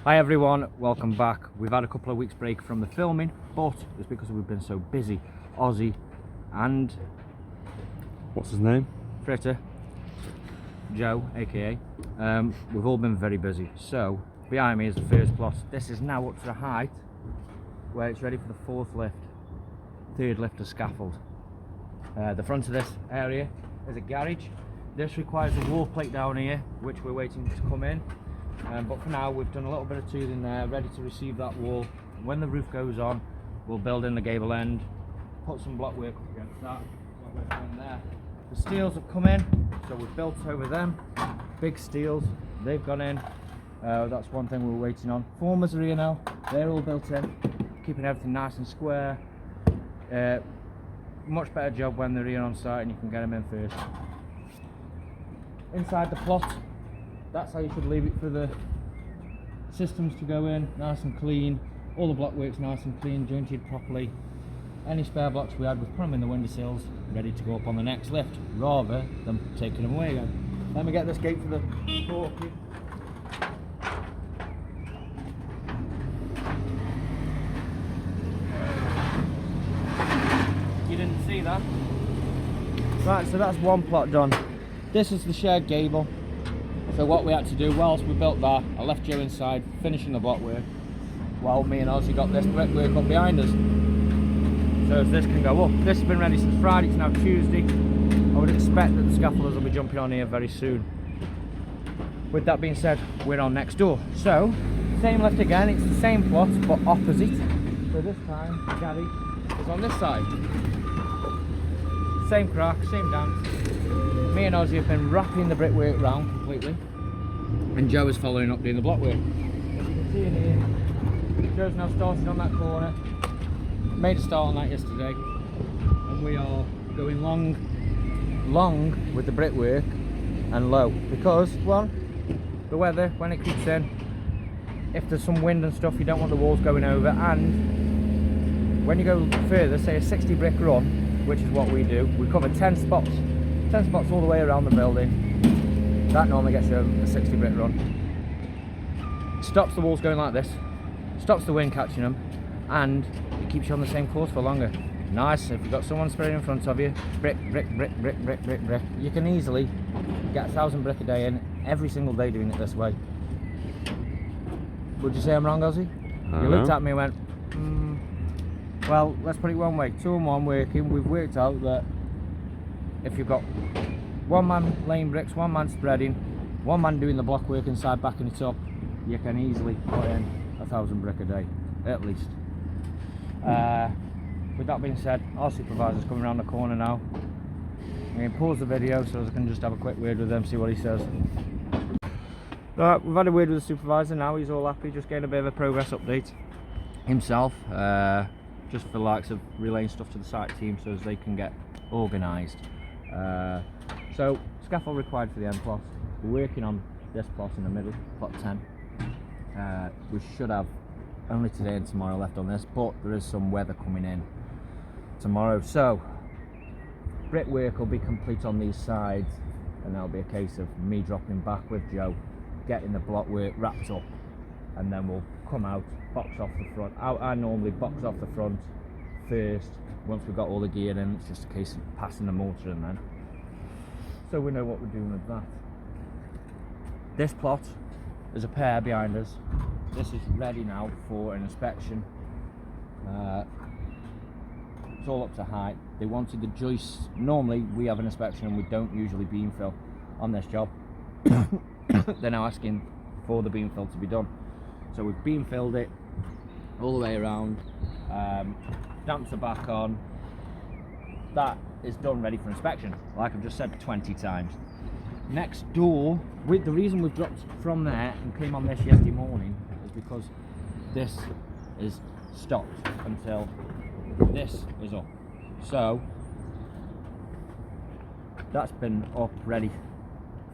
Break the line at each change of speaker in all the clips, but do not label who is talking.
Hi everyone, welcome back. We've had a couple of weeks break from the filming, but it's because we've been so busy. Ozzy and
what's his name?
Fritter, Joe, aka. We've all been very busy. So behind me is the first plot. This is now up to the height where it's ready for the third lift of scaffold. The front of this area is a garage. This requires a wall plate down here, which we're waiting to come in. But for now, we've done a little bit of tooling there, ready to receive that wall. When the roof goes on, we'll build in the gable end, put some block work up against that. There. The steels have come in, so we've built over them. Big steels, they've gone in. That's one thing we're waiting on. Formers are here now, they're all built in, keeping everything nice and square. Much better job when they're here on site and you can get them in first. Inside the plot, that's how you should leave it for the systems to go in, nice and clean. All the block work's nice and clean, jointed properly. Any spare blocks we had, we've put them in the windowsills, ready to go up on the next lift, rather than taking them away again. Let me get this gate for the porky. You didn't see that? Right, so that's one plot done. This is the shared gable. So what we had to do whilst we built that, I left Joe inside finishing the block work while me and Ozzy got this brickwork up behind us. So this can go up. This has been ready since Friday, it's now Tuesday. I would expect that the scaffolders will be jumping on here very soon. With that being said, we're on next door. So, same lift again, it's the same plot but opposite. So this time, the garage is on this side. Same crack, same dance. Me and Ozzy have been wrapping the brickwork round completely, and Joe is following up doing the block work. As you can see in here, Joe's now started on that corner, made a start on that yesterday, and we are going long with the brickwork and low, because, one, the weather, when it creeps in, if there's some wind and stuff, you don't want the walls going over, and when you go further, say a 60 brick run, which is what we do, we cover 10 spots all the way around the building. That normally gets you a 60 brick run. Stops the walls going like this, stops the wind catching them, and it keeps you on the same course for longer. Nice. If you've got someone spraying in front of you, brick, you can easily get 1,000 brick a day in every single day doing it this way. Would you say I'm wrong, Ozzy? You looked at me and went, well, let's put it one way. 2 and 1 working. We've worked out that if you've got one man laying bricks, one man spreading, one man doing the block work inside, backing it up, you can easily put in 1,000 brick a day, at least. With that being said, our supervisor's coming around the corner now. I'm going to pause the video so I can just have a quick word with him, see what he says. Right, we've had a word with the supervisor now, he's all happy, just getting a bit of a progress update himself, just for the likes of relaying stuff to the site team so as they can get organised. So, scaffold required for the end plot. We're working on this plot in the middle, plot 10. We should have only today and tomorrow left on this, but there is some weather coming in tomorrow. So, brickwork will be complete on these sides, and that'll be a case of me dropping back with Joe, getting the block work wrapped up, and then we'll come out, box off the front. I normally box off the front first. Once we've got all the gear in, it's just a case of passing the mortar in then. So we know what we're doing with that. This plot is a pair behind us. This is ready now for an inspection. It's all up to height. They wanted the joists. Normally we have an inspection and we don't usually beam fill on this job. They're now asking for the beam fill to be done. So we've beam filled it all the way around. Stamps are back on. That is done, ready for inspection, like I've just said 20 times. Next door, the reason we've dropped from there and came on this yesterday morning is because this is stopped until this is up. So that's been up ready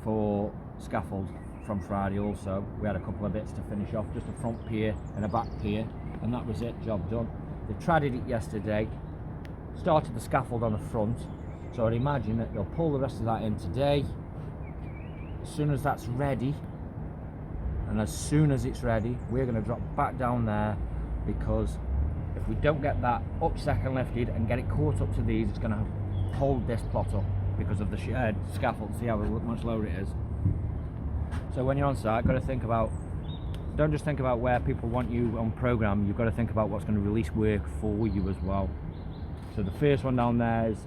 for scaffold from Friday also. We had a couple of bits to finish off, just a front pier and a back pier, and that was it, job done. They treaded it yesterday, started the scaffold on the front, so I'd imagine that they'll pull the rest of that in today. As soon as that's ready, and as soon as it's ready, we're going to drop back down there, because if we don't get that up second lifted and get it caught up to these, it's going to hold this plot up because of the scaffold. See how much lower it is. So when you're on site, got to think about, don't just think about where people want you on program, you've got to think about what's going to release work for you as well. So the first one down there is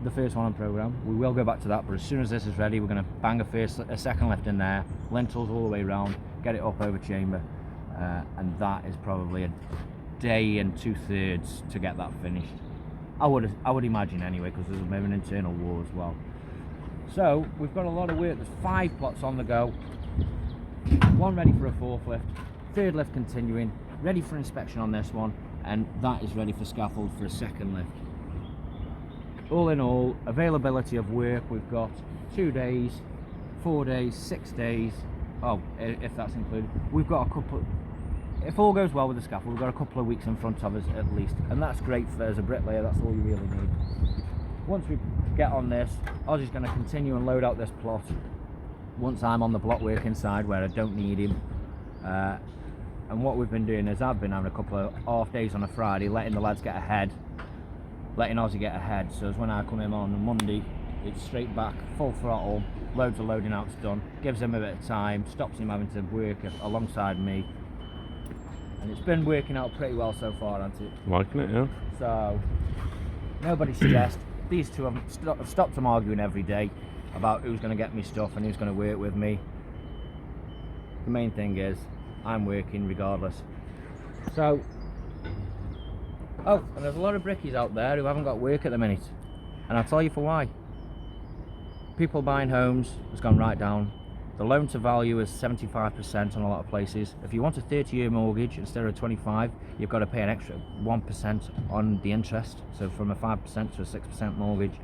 the first one on program. We will go back to that, but as soon as this is ready, we're going to bang a second lift in there, lintels all the way around, get it up over chamber, and that is probably a day and 2/3 to get that finished. I would imagine anyway, because there's maybe an internal wall as well. So we've got a lot of work. There's 5 plots on the go, 1 ready for a 4th lift, 3rd lift continuing, ready for inspection on this one, and that is ready for scaffold for a 2nd lift. All in all, availability of work, we've got 2 days, 4 days, 6 days. Oh, if that's included, we've got a couple. If all goes well with the scaffold, we've got a couple of weeks in front of us at least, and that's great for as a bricklayer. That's all you really need. Once we get on this, Ozzy's going to continue and load out this plot. Once I'm on the block work inside where I don't need him, and what we've been doing is I've been having a couple of half days on a Friday, letting the lads get ahead, letting Ozzy get ahead. So as when I come in on a Monday, it's straight back, full throttle, loads of loading out's done, gives him a bit of time, stops him having to work alongside me. And it's been working out pretty well so far, hasn't it?
Liking it, yeah.
So, nobody's stressed. These two have stopped them arguing every day about who's going to get me stuff and who's going to work with me. The main thing is, I'm working regardless. So, oh, and there's a lot of brickies out there who haven't got work at the minute. And I'll tell you for why. People buying homes has gone right down. The loan to value is 75% on a lot of places. If you want a 30-year mortgage instead of 25, you've got to pay an extra 1% on the interest. So from a 5% to a 6% mortgage,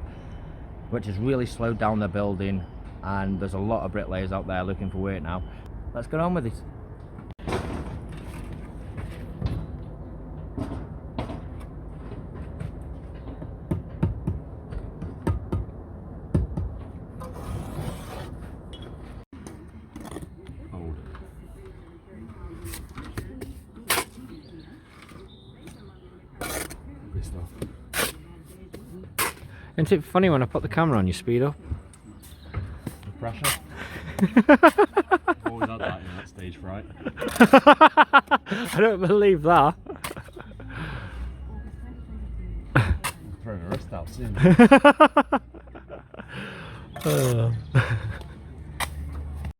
which has really slowed down their building. And there's a lot of bricklayers out there looking for work now. Let's get on with it. Isn't it funny when I put the camera on, you speed up?
The pressure. Always had that in that stage fright.
I don't believe that.
I'm throwing a wrist out soon.